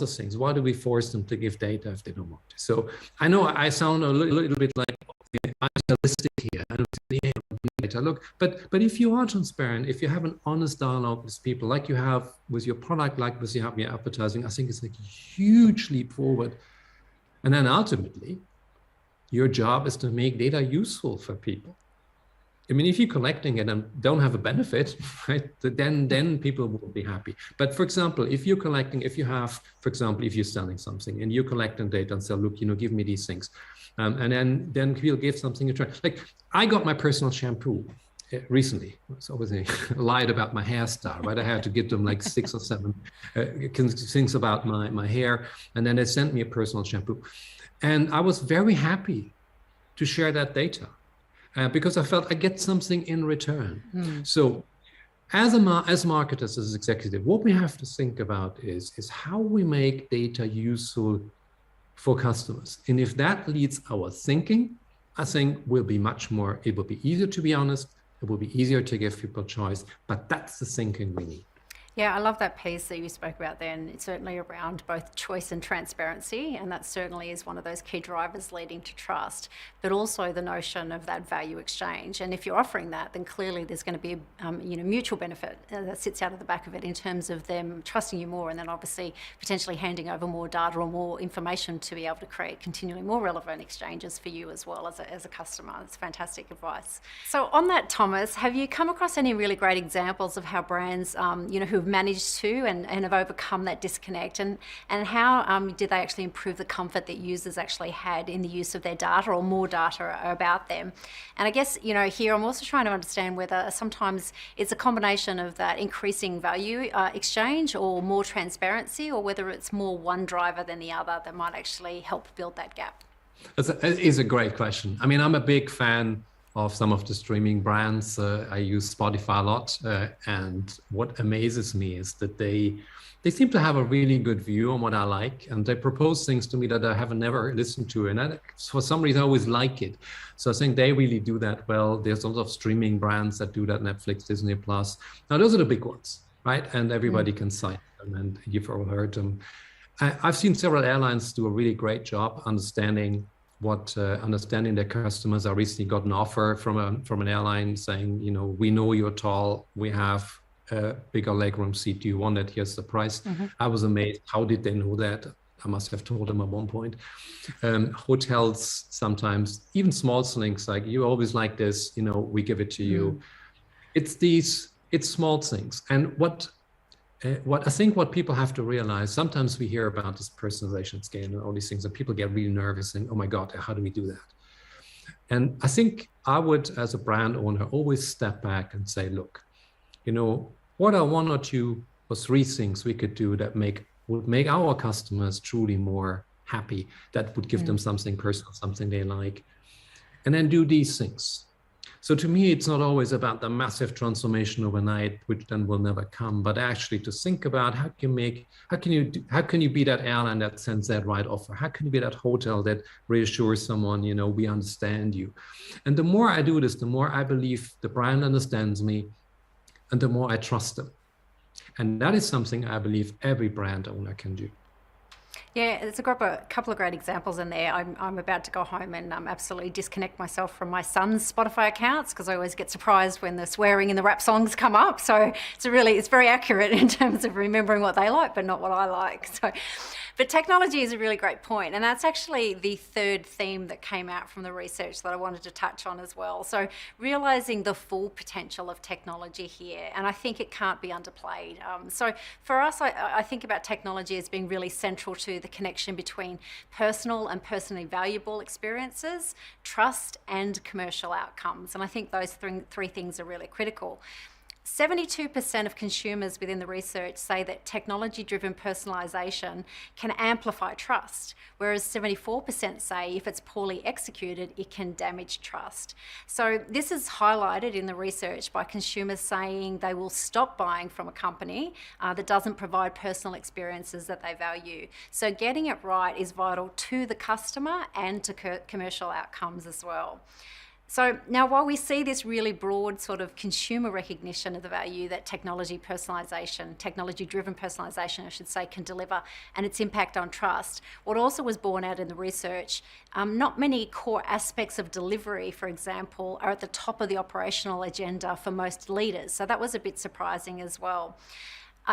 of things. Why do we force them to give data if they don't want to? So I know I sound a little bit like idealistic here. I don't say, yeah, data. Look, but if you are transparent, if you have an honest dialogue with people, like you have with your product, like with your advertising, I think it's like a huge leap forward. And then ultimately, your job is to make data useful for people. I mean, if you're collecting it and don't have a benefit, right, then people will be happy. But for example, if you're collecting, if you're selling something and you're collecting data and say, look, give me these things. And then we'll give something a try. Like I got my personal shampoo recently. So obviously I lied about my hairstyle, right? I had to give them like 6 or 7 things about my hair. And then they sent me a personal shampoo. And I was very happy to share that data. Because I felt I get something in return. So as marketers, as executive, what we have to think about is how we make data useful for customers. And if that leads our thinking, I think it will be easier to be honest, it will be easier to give people choice, but that's the thinking we need. Yeah, I love that piece that you spoke about there, and it's certainly around both choice and transparency, and that certainly is one of those key drivers leading to trust, but also the notion of that value exchange. And if you're offering that, then clearly there's going to be mutual benefit that sits out of the back of it in terms of them trusting you more, and then obviously potentially handing over more data or more information to be able to create continually more relevant exchanges for you as well as a customer. It's fantastic advice. So on that, Thomas, have you come across any really great examples of how brands, who have managed to and have overcome that disconnect, and how did they actually improve the comfort that users actually had in the use of their data or more data about them? And I guess, here I'm also trying to understand whether sometimes it's a combination of that increasing value exchange or more transparency, or whether it's more one driver than the other that might actually help build that gap. It is a great question. I mean, I'm a big fan of some of the streaming brands. I use Spotify a lot, and what amazes me is that they seem to have a really good view on what I like, and they propose things to me that I have never listened to, and for some reason I always like it. So I think they really do that well. There's a lot of streaming brands that do that: Netflix, Disney Plus. Now those are the big ones, right? And everybody can cite them, and you've all heard them. I've seen several airlines do a really great job understanding their customers. I recently got an offer from an airline saying, we know you're tall, we have a bigger legroom seat, do you want it? Here's the price. I was amazed. How did they know that? I must have told them at one point. Hotels sometimes, even small things like, you always like this, we give it to you. It's small things. And what I think what people have to realize, sometimes we hear about this personalization scale and all these things, and people get really nervous and, oh my God, how do we do that? And I think I would, as a brand owner, always step back and say, look, what are 1 or 2 or 3 things we could do that would make our customers truly more happy, that would give them something personal, something they like, and then do these things. So to me, it's not always about the massive transformation overnight, which then will never come, but actually to think about how can you be that airline that sends that right offer? How can you be that hotel that reassures someone, we understand you? And the more I do this, the more I believe the brand understands me, and the more I trust them. And that is something I believe every brand owner can do. Yeah, there's a couple of great examples in there. I'm about to go home and absolutely disconnect myself from my son's Spotify accounts, because I always get surprised when the swearing and the rap songs come up. So it's very accurate in terms of remembering what they like, but not what I like. But technology is a really great point, and that's actually the third theme that came out from the research that I wanted to touch on as well. So realizing the full potential of technology here, and I think it can't be underplayed. So for us, I think about technology as being really central to the connection between personal and personally valuable experiences, trust, and commercial outcomes. And I think those three things are really critical. 72% of consumers within the research say that technology-driven personalisation can amplify trust, whereas 74% say if it's poorly executed, it can damage trust. So this is highlighted in the research by consumers saying they will stop buying from a company that doesn't provide personal experiences that they value. So getting it right is vital to the customer and to commercial outcomes as well. So now, while we see this really broad sort of consumer recognition of the value that technology personalisation, technology-driven personalisation, I should say, can deliver, and its impact on trust, what also was borne out in the research, not many core aspects of delivery, for example, are at the top of the operational agenda for most leaders. So that was a bit surprising as well.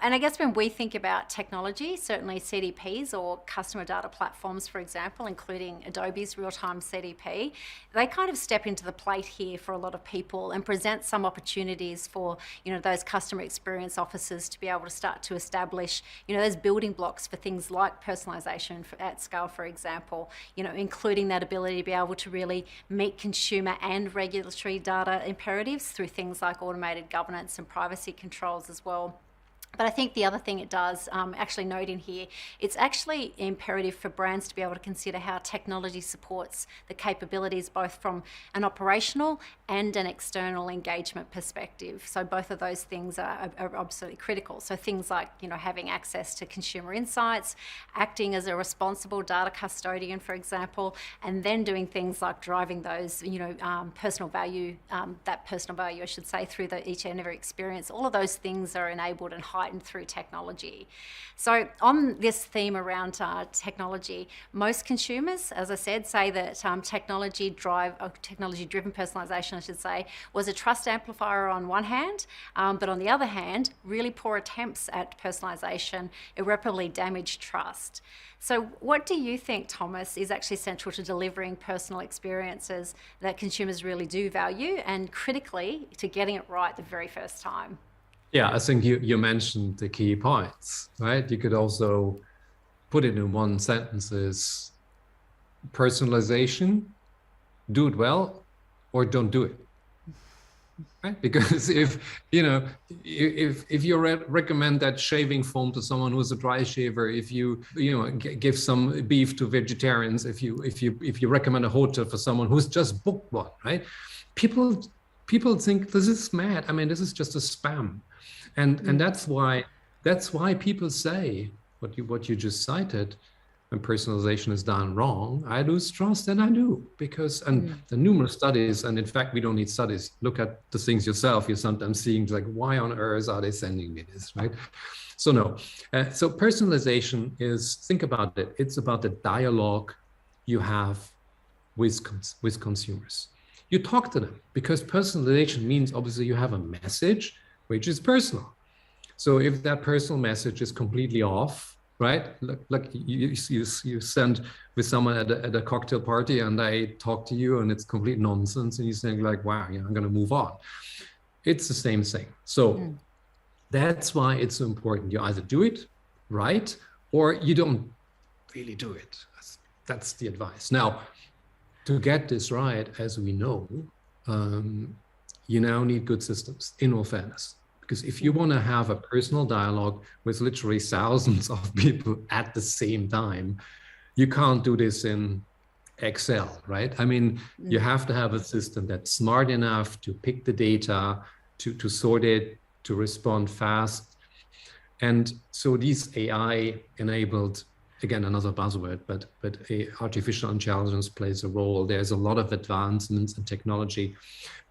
And I guess when we think about technology, certainly CDPs or customer data platforms, for example, including Adobe's real-time CDP, they kind of step into the plate here for a lot of people and present some opportunities for, those customer experience officers to be able to start to establish, those building blocks for things like personalisation at scale, for example, including that ability to be able to really meet consumer and regulatory data imperatives through things like automated governance and privacy controls as well. But I think the other thing it does, actually note in here, it's actually imperative for brands to be able to consider how technology supports the capabilities both from an operational and an external engagement perspective. So both of those things are absolutely critical. So things like, having access to consumer insights, acting as a responsible data custodian, for example, and then doing things like driving those, personal value, I should say, through each and every experience. All of those things are enabled and heightened through technology. So on this theme around technology, most consumers, as I said, say that technology-driven personalisation, I should say, was a trust amplifier on one hand, but on the other hand, really poor attempts at personalisation irreparably damaged trust. So what do you think, Thomas, is actually central to delivering personal experiences that consumers really do value, and critically to getting it right the very first time? Yeah, I think you mentioned the key points, right? You could also put it in one sentence: is personalization, do it well or don't do it, right? Because if you recommend that shaving foam to someone who's a dry shaver, if you give some beef to vegetarians, if you recommend a hotel for someone who's just booked one, right? People think this is mad. I mean, this is just a spam. And that's why people say what you just cited, when personalization is done wrong, I lose trust, and I do, because the numerous studies, and in fact we don't need studies, look at the things yourself. You're sometimes seeing like, why on earth are they sending me this, right? So no, so personalization is, think about it, it's about the dialogue you have with consumers. You talk to them, because personalization means obviously you have a message which is personal. So if that personal message is completely off, right? Like you send with someone at a cocktail party, and I talk to you and it's complete nonsense, and you think like, wow, I'm going to move on. It's the same thing. So that's why it's so important. You either do it right or you don't really do it. That's the advice. Now, to get this right, as we know, you now need good systems, in all fairness. Because if you want to have a personal dialogue with literally thousands of people at the same time, you can't do this in Excel, right? I mean, you have to have a system that's smart enough to pick the data, to sort it, to respond fast. And so these AI-enabled, again, another buzzword, but artificial intelligence plays a role. There's a lot of advancements in technology.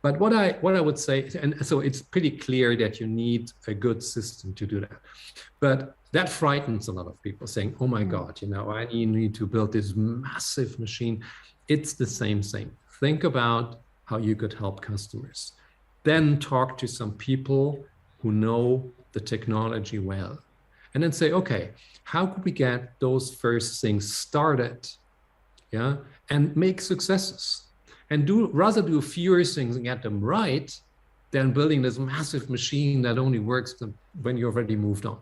But what I would say, and so it's pretty clear that you need a good system to do that. But that frightens a lot of people, saying, oh my God, I need to build this massive machine. It's the same thing. Think about how you could help customers. Then talk to some people who know the technology well. And then say, okay, how could we get those first things started, and make successes? And rather do fewer things and get them right than building this massive machine that only works when you already moved on.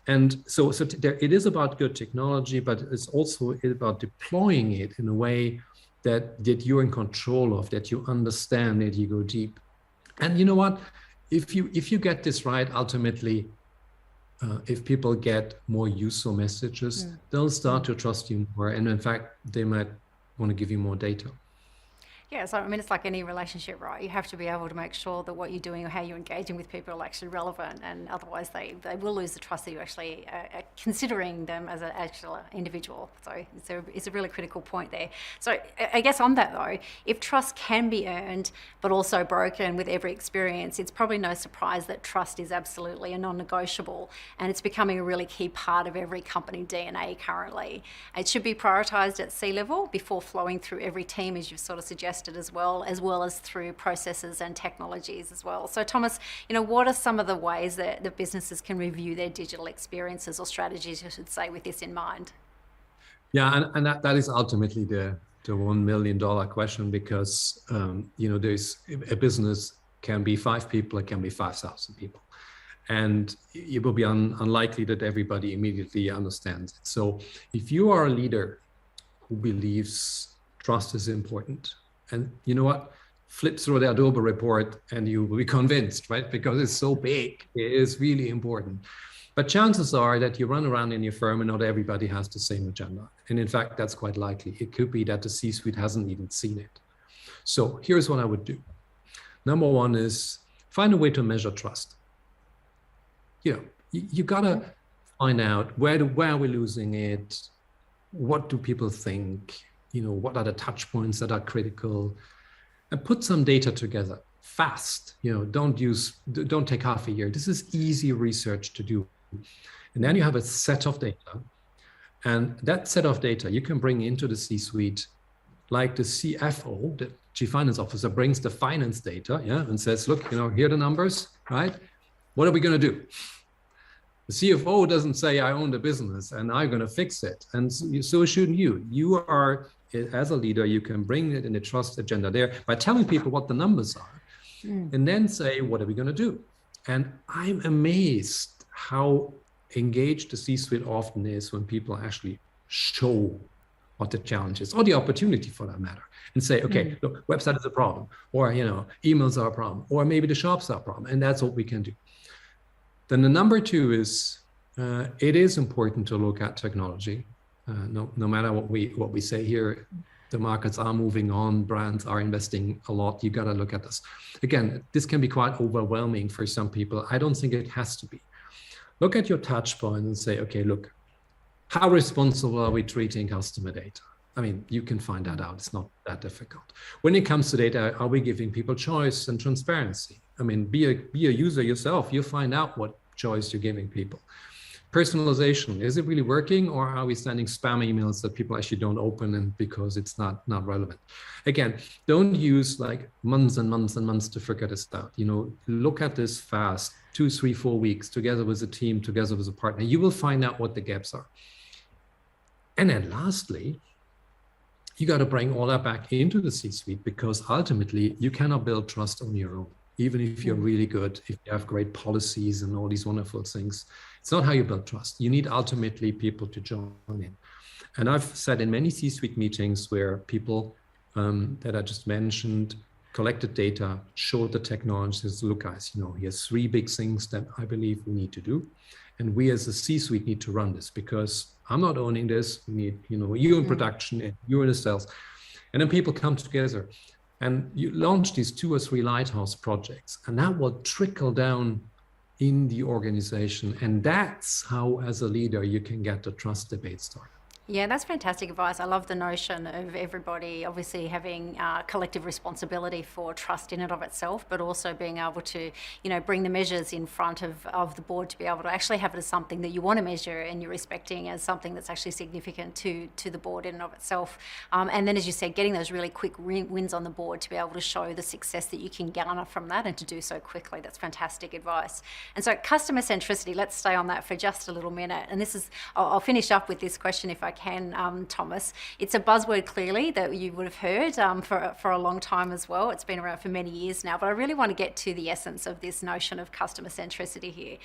And so it is about good technology, but it's also about deploying it in a way that you're in control of, that you understand, that you go deep. And you know what? If you get this right, ultimately, if people get more useful messages, they'll start to trust you more. And in fact, they might want to give you more data. Yeah, so I mean, it's like any relationship, right? You have to be able to make sure that what you're doing or how you're engaging with people are actually relevant, and otherwise they will lose the trust that you actually are considering them as an actual individual. So it's a really critical point there. So I guess on that though, if trust can be earned but also broken with every experience, it's probably no surprise that trust is absolutely a non-negotiable, and it's becoming a really key part of every company DNA currently. It should be prioritised at C-level before flowing through every team, as you've sort of suggested, as well as through processes and technologies as well. So Thomas, what are some of the ways that the businesses can review their digital experiences, or strategies I should say, with this in mind? Yeah, and that is ultimately the $1 million question, because there's a business can be 5 people, it can be 5,000 people, and it will be unlikely that everybody immediately understands it. So if you are a leader who believes trust is important, and you know what, flip through the Adobe report and you will be convinced, right? Because it's so big, it is really important. But chances are that you run around in your firm and not everybody has the same agenda. And in fact, that's quite likely. It could be that the C-suite hasn't even seen it. So here's what I would do. Number one is find a way to measure trust. You gotta find out where are we losing it? What do people think? What are the touch points that are critical? And put some data together fast. Don't take half a year. This is easy research to do. And then you have a set of data. And that set of data you can bring into the C-suite, like the CFO, the Chief Finance Officer, brings the finance data, and says, look, here are the numbers, right? What are we going to do? The CFO doesn't say, I own the business and I'm going to fix it. And so shouldn't you. You are, as a leader, you can bring it in the trust agenda there by telling people what the numbers are, and then say, what are we going to do? And I'm amazed how engaged the C-suite often is when people actually show what the challenge is, or the opportunity for that matter, and say, okay, look, website is a problem, or emails are a problem, or maybe the shops are a problem, and that's what we can do. Then the number 2 is, it is important to look at technology. No matter what we say here, the markets are moving on, brands are investing a lot. You got to look at this. Again, this can be quite overwhelming for some people. I don't think it has to be. Look at your touch point and say, okay, look, how responsible are we treating customer data? I mean, you can find that out. It's not that difficult. When it comes to data, are we giving people choice and transparency? I mean, be a user yourself. You'll find out what choice you're giving people. Personalization, is it really working, or are we sending spam emails that people actually don't open and because it's not relevant? Again, don't use like months and months and months to figure this out. Look at this fast, 2, 3, 4 weeks together with a team, together with a partner. You will find out what the gaps are. And then lastly, you got to bring all that back into the C-suite, because ultimately you cannot build trust on your own. Even if you're really good, if you have great policies and all these wonderful things, it's not how you build trust. You need ultimately people to join in. And I've said in many C-suite meetings where people that I just mentioned collected data, showed the technologists, look guys, here's 3 big things that I believe we need to do. And we as a C-suite need to run this, because I'm not owning this. We need, you in production and you in the sales. And then people come together. And you launch these 2 or 3 lighthouse projects, and that will trickle down in the organization. And that's how, as a leader, you can get the trust debate started. Yeah, that's fantastic advice. I love the notion of everybody obviously having collective responsibility for trust in and of itself, but also being able to, bring the measures in front of the board to be able to actually have it as something that you want to measure and you're respecting as something that's actually significant to the board in and of itself. And then, as you said, getting those really quick wins on the board to be able to show the success that you can garner from that, and to do so quickly. That's fantastic advice. And so customer centricity, let's stay on that for just a little minute. And this is, I'll finish up with this question if I can, Thomas. It's a buzzword clearly that you would have heard for a long time as well. It's been around for many years now, but I really want to get to the essence of this notion of customer centricity here.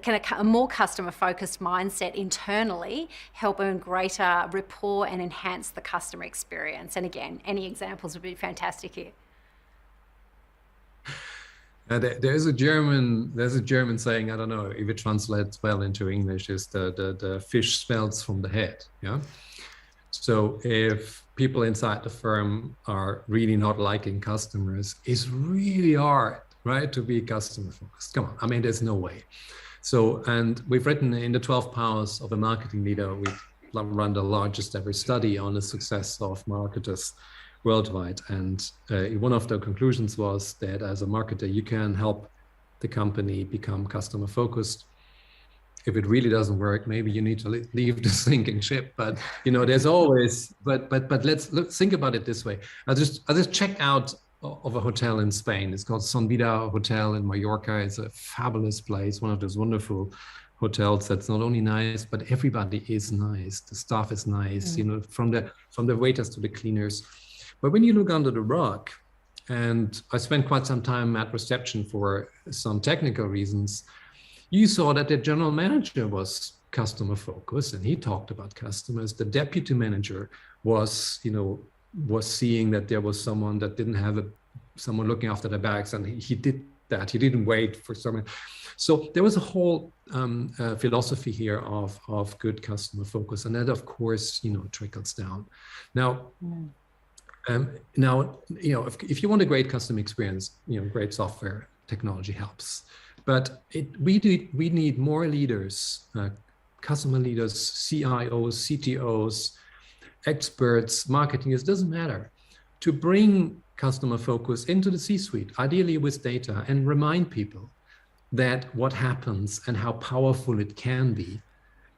Can a more customer focused mindset internally help earn greater rapport and enhance the customer experience? And again, any examples would be fantastic here. There's a German saying, I don't know if it translates well into English, is the fish smells from the head. Yeah. So if people inside the firm are really not liking customers, it's really hard, right, to be customer focused. Come on, I mean, there's no way. So, and we've written in the 12 powers of a marketing leader, we've run the largest ever study on the success of marketers worldwide. And one of the conclusions was that as a marketer, you can help the company become customer focused. If it really doesn't work, maybe you need to leave the sinking ship. But there's always. But let's think about it this way. I just checked out of a hotel in Spain. It's called Son Vida Hotel in Mallorca. It's a fabulous place, one of those wonderful hotels that's not only nice, but everybody is nice. The staff is nice, from the waiters to the cleaners. But when you look under the rug, and I spent quite some time at reception for some technical reasons, you saw that the general manager was customer focused and he talked about customers. The deputy manager was seeing that there was someone that didn't have someone looking after the bags, and he did that. He didn't wait for someone. So there was a whole philosophy here of good customer focus, and that of course trickles down. Now, if you want a great customer experience, great software technology helps. But we need more leaders, customer leaders, CIOs, CTOs, experts, marketingers, doesn't matter, to bring customer focus into the C-suite, ideally with data, and remind people that what happens and how powerful it can be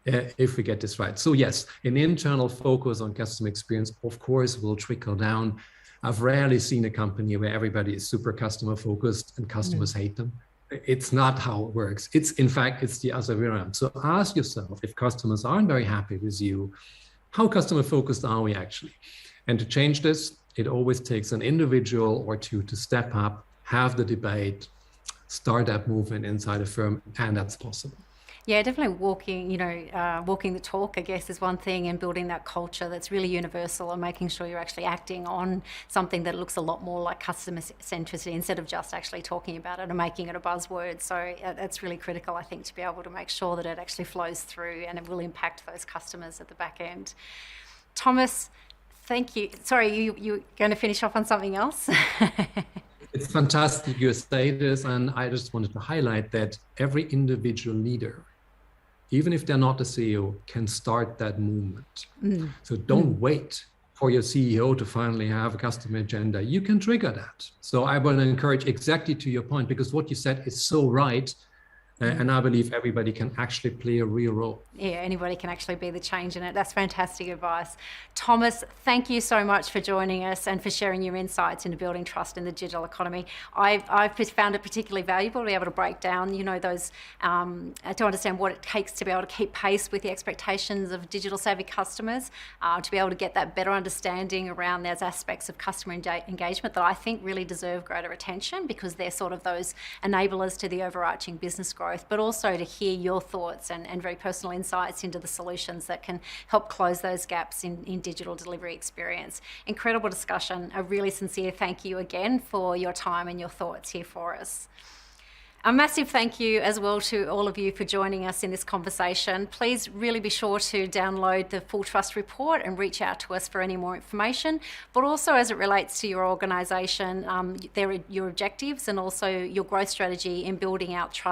if we get this right. So yes, an internal focus on customer experience, of course, will trickle down. I've rarely seen a company where everybody is super customer focused and customers hate them. It's not how it works. In fact, it's the other way around. So ask yourself, if customers aren't very happy with you, how customer focused are we actually? And to change this, it always takes an individual or two to step up, have the debate, start that movement inside a firm, and that's possible. Yeah, definitely walking the talk, I guess, is one thing, and building that culture that's really universal and making sure you're actually acting on something that looks a lot more like customer centricity instead of just actually talking about it and making it a buzzword. So that's really critical, I think, to be able to make sure that it actually flows through and it will impact those customers at the back end. Thomas, thank you. Sorry, you're going to finish off on something else? It's fantastic you say this, and I just wanted to highlight that every individual leader, even if they're not the CEO, can start that movement. So don't wait for your CEO to finally have a customer agenda. You can trigger that. So I want to encourage exactly to your point, because what you said is so right. And I believe everybody can actually play a real role. Yeah, anybody can actually be the change in it. That's fantastic advice. Thomas, thank you so much for joining us and for sharing your insights into building trust in the digital economy. I've found it particularly valuable to be able to break down, those, to understand what it takes to be able to keep pace with the expectations of digital savvy customers, to be able to get that better understanding around those aspects of customer engagement that I think really deserve greater attention, because they're sort of those enablers to the overarching business growth. But also to hear your thoughts and very personal insights into the solutions that can help close those gaps in digital delivery experience. Incredible discussion. A really sincere thank you again for your time and your thoughts here for us. A massive thank you as well to all of you for joining us in this conversation. Please really be sure to download the Full Trust Report and reach out to us for any more information. But also as it relates to your organisation, your objectives and also your growth strategy in building out trust